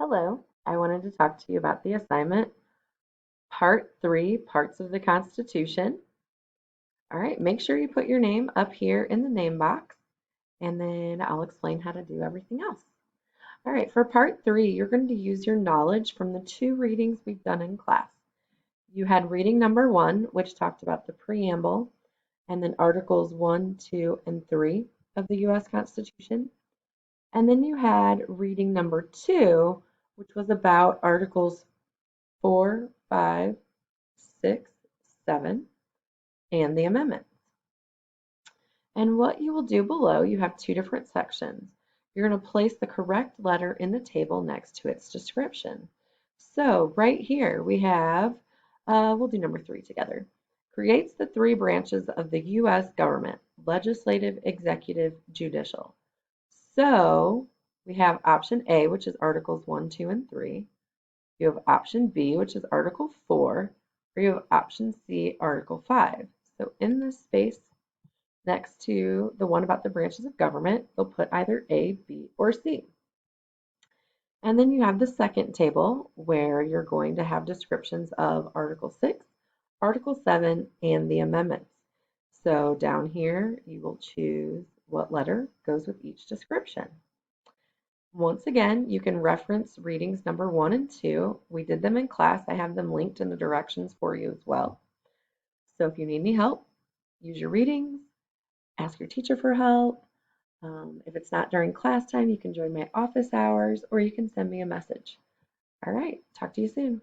Hello, I wanted to talk to you about the assignment, Part 3, Parts of the Constitution. All right, make sure you put your name up here in the name box, and then I'll explain how to do everything else. All right, for Part 3, you're going to use your knowledge from the two readings we've done in class. You had reading number 1, which talked about the preamble, and then Articles 1, 2, and 3 of the U.S. Constitution. And then you had reading number 2, which was about Articles 4, 5, 6, 7, and the amendments. And what you will do below, you have two different sections. You're going to place the correct letter in the table next to its description. So right here we have, we'll do number 3 together. Creates the three branches of the U.S. government, legislative, executive, judicial. So we have option A, which is Articles 1, 2, and 3. You have option B, which is Article 4, or you have option C, Article 5. So in this space next to the one about the branches of government, you'll put either A, B, or C. And then you have the second table where you're going to have descriptions of Article 6, Article 7, and the amendments. So down here, you will choose what letter goes with each description. Once again, you can reference readings number 1 and 2. We did them in class. I have them linked in the directions for you as well. So if you need any help, use your readings, ask your teacher for help. If it's not during class time, you can join my office hours or you can send me a message. All right, talk to you soon.